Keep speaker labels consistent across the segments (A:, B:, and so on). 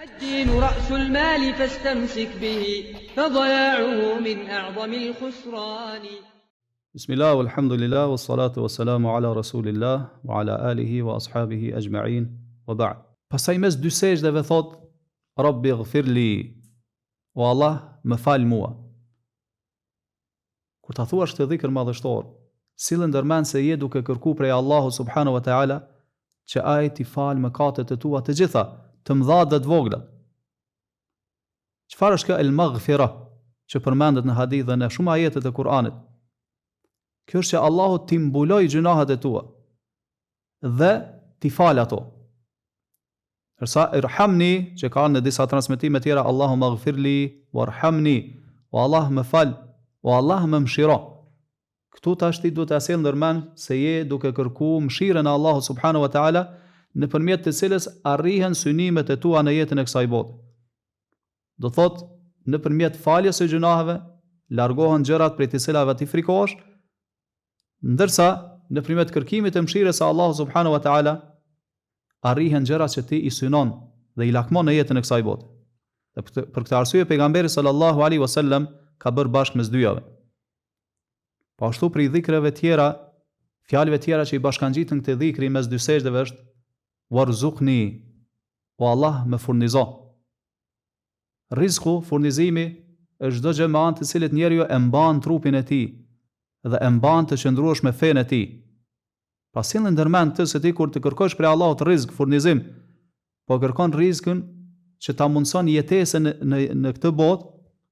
A: الدين رأس المال فاستمسك به فضياعه من أعظم الخسران.
B: بسم الله والحمد لله والصلاة والسلام على رسول الله وعلى آله وأصحابه أجمعين وبعد. Pastaj mes dy sejdave thot Rabbi ighfirli, o Allah më fal mua. Kur ta thuash këtë dhikr madhështor, sillë ndërmend se je duke kërku prej Allahut subhanahu wa taala që ai t'i fal mëkatet e tua të gjitha, të mëdha dhe të vogla. Çfarë është kjo el-maghfira që përmendet në hadith dhe në shumë ajete të Kuranit? Kjo është që Allahu t'i mbuloj gjunahet e tua dhe t'i fal ato.Ërsa irhamni, që ka në disa transmetime tjera, Allahu maghfirli warhamni, o Allah më fal, o Allah më mshiro. Këtu tash ti duhet të asjell ndërmend se je duke kërku mshirën e Allahut subhanahu wa taala, nëpërmjet të cilës arrihen synimet e tua në jetën e kësaj bote. Do thot, nëpërmjet faljes së gjunaheve, largohen gjërat prej të cilave ti frikohesh, ndërsa nëpërmjet kërkimit të mshirës së Allahut subhanahu wa taala, arrihen gjërat që ti i synon dhe i lakmon në jetën e kësaj bote. Dhe për këtë arsye pejgamberi sallallahu alaihi wasallam ka bërë bashkë mes dyjave. Po ashtu për dhikreve tjera, fjalëve tjera që i bashkangjitën këtë dhikri mes dy sejdave është warzuqni, o Allah më furnizo. Rizku, furnizimi, është çdo gjë me anë të cilit njeriu e mban trupin e tij dhe e mban të qëndruar me fenë e tij. Pra sillni ndërmend të se ti kur të kërkosh prej Allahut rizq, furnizim, po kërkon rizkën që ta mundson jetesën në këtë botë,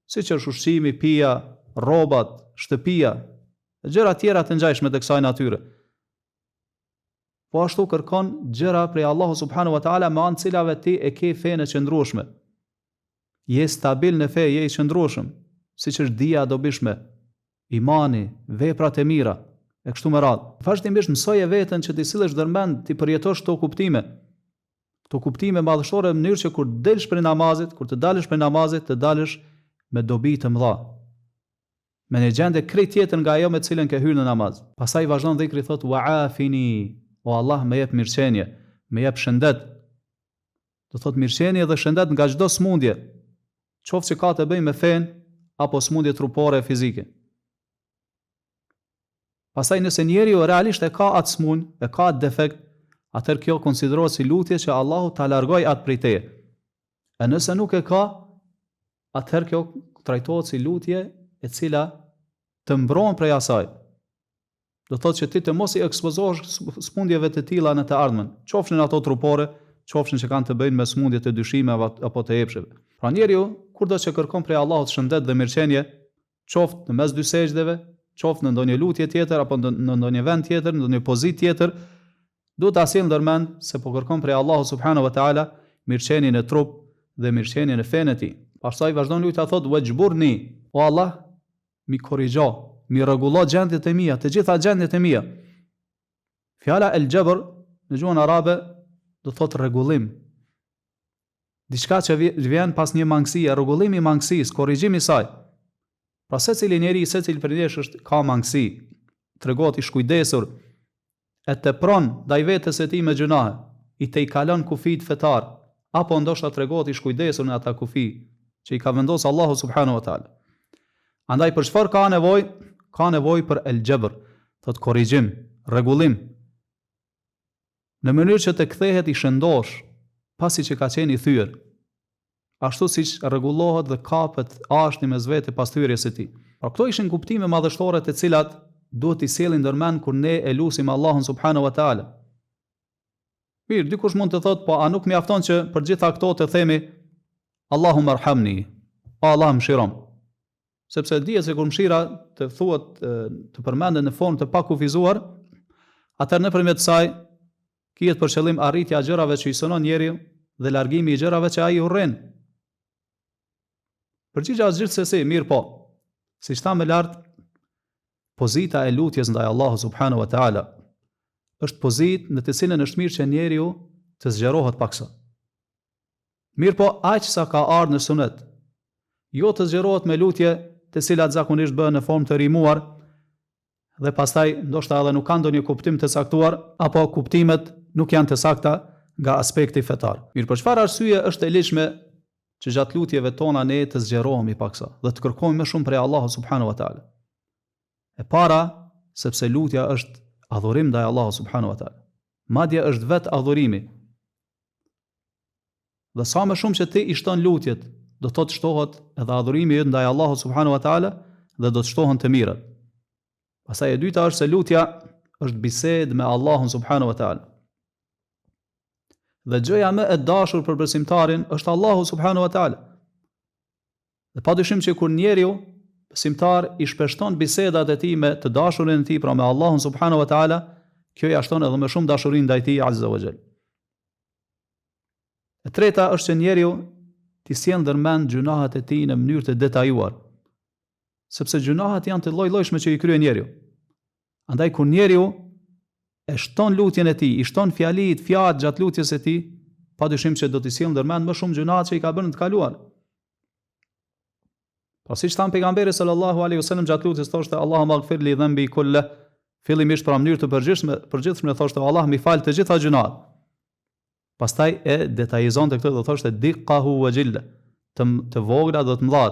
B: siç është ushqimi, pija, rrobat, shtëpia, dhe gjëra tjera të ngjashme të kësaj natyre. Po ashtu kërkon gjëra prej Allahut subhanahu wa taala me anë të cilave ti e ke fenë e qëndrueshme. Je stabil në fe, je i qëndrueshëm, siç është dija e dobishme, imani, veprat e mira, e kështu me radhë. Vazhdimisht mësoje veten që ti sillesh ndërmend, ti përjetosh këto kuptime. Këto kuptime madhështore në mënyrë që kur delsh prej namazit, kur të dalësh prej namazit, të dalësh me dobi të mëdha. Me një gjendje krejt tjetër nga ajo me të cilën ke hyrë në namaz. Pastaj vazhdon dhikri thot wa'afini, o Allah më jep mirëqenie, më jep shëndet. Do thot mirëqenie dhe shëndet nga çdo smundje, qoftë që ka të bëjë me fen apo smundje trupore e fizike. Pastaj nëse njeriu realisht e ka atë smundje, e ka atë defekt, atëherë kjo konsiderohet si lutje që Allahu ta largoj atë prej teje. E nëse nuk e ka, atëherë kjo trajtohet si lutje e cila të mbron prej asaj. Do thotë që ti të mos i ekspozohesh smundjeve të tilla në të ardhmen, qofshin ato trupore, qofshin që kanë të bëjnë me smundje të dyshimeve apo të epsheve. Pra njeriu kurdo që kërkon prej Allahut shëndet dhe mirëqenie, qoftë në mes dy sejdave, qoftë në ndonjë lutje tjetër apo në ndonjë vend tjetër, në ndonjë pozitë tjetër, duhet ta sjell ndërmend se po kërkon prej Allahut subhanahu wa taala mirëqenien e trup dhe mirëqenien e fenë e tij. Pastaj vazhdon lutja thot wajburni, o Allah, mi korrigjo, mi rregullo gjendjet e mia, të gjitha gjendjet e mia. Fjala el-jabr në gjuhën arabe do thot rregullim. Diçka që vjen pas një mangësie, rregullimi i mangësisë, korrigjimi i saj. Pra secili njeri, secili prej nesh ka mangësi, tregohet i shkujdesur, e tepron ndaj vetes së tij me gjunahe, i te i kalon kufit fetar, apo ndoshta tregohet i shkujdesur në ata kufi që i ka vendosur Allahu subhanahu wa taala. Andaj për çfarë ka nevojë? Ka nevojë për el-jabr, thot korrigjim, rregullim. Në mënyrë që të kthehet i shëndosh, pasi që ka qenë i thyer. Ashtu siç rregullohet dhe kapet ashti mes vetë pas thyrjes së tij. Pra këto ishin kuptime madhështore të cilat duhet i sjellin ndërmend kur ne e lutim Allahun subhanahu wa taala. Mirë, dikush mund të thotë, po a nuk mjafton që për gjitha këto të themi Allahumma arhamni, o Allah mëshirom. Sepse dihet se kur mëshira të thuhet të përmendet në formë të pakufizuar, atëherë nëpërmjet saj kihet për qëllim arritja e gjërave që i synon njeriu dhe largimi i gjërave që ai urren. Përgjigja është gjithsesi, mirë po, siç thamë lart, pozita e lutjes ndaj Allahut subhanahu wa taala është pozitë në të cilën është mirë që njeriu të zgjerohet paksa. Mirë po, aq sa ka ardhur në sunet, jo të zgjerohet me lutje të cilat zakonisht bëhen në formë të rimuar dhe pastaj ndoshta edhe nuk kanë ndonjë kuptim të saktuar apo kuptimet nuk janë të sakta nga aspekti fetar. Mirë, për çfarë arsye është e lehtëshme që gjatë lutjeve tona ne të zgjerohemi paksa dhe të kërkojmë më shumë prej Allahut subhanahu wa taala. E para, sepse lutja është adhurim ndaj Allahut subhanahu wa taala. Madje është vetë adhurimi. Dhe sa më shumë që ti i shton lutjet, do të thotë shtohet edhe adhurimi yt ndaj Allahut subhanahu wa taala dhe do të shtohen të mirat. Pastaj e dyta është se lutja është bisedë me Allahun subhanahu wa taala. Dhe gjëja më e dashur për besimtarin është Allahu subhanahu wa taala. Dhe padyshim që kur njeriu besimtar i shpeshton bisedat e tij me të dashurin e tij, pra me Allahun subhanahu wa taala, kjo ja shton edhe më shumë dashurinë ndaj tij azza wa jall. E treta është që njeriu t'i sjell ndërmend gjunahet e tij në mënyrë të detajuar, sepse gjunahet janë të lloj-llojshme që i kryen njeriu. Andaj kur njeriu e shton lutjen e tij, i shton fjalit gjatë lutjes së tij, padyshim që do t'i sjell ndërmend më shumë gjunahet që i ka bërë në të kaluar. Pra siç than pejgamberi sallallahu alaihi wasallam gjatë lutjes thoshte Allahumma ighfir li dhanbi kullah, fillimisht pra mënyrë të përgjithshme thoshte Allah më fal të gjitha gjunahet. Pastaj e detajizonte këtë dhe thoshte diqqahu wa jilla, të vogla dhe të mëdha,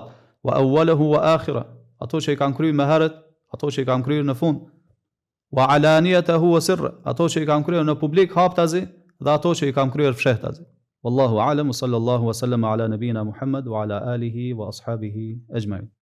B: wa awwalahu wa akhira, ato që i kanë kryer më herët, ato që i kanë kryer në fund, wa alaniyatahu wa sirra, ato që i kanë kryer në publik haptazi dhe ato që i kanë kryer fshehtazi. Wallahu a'lam, sallallahu wa sallama ala nabina Muhammad wa ala alihi wa ashabihi ajma'in.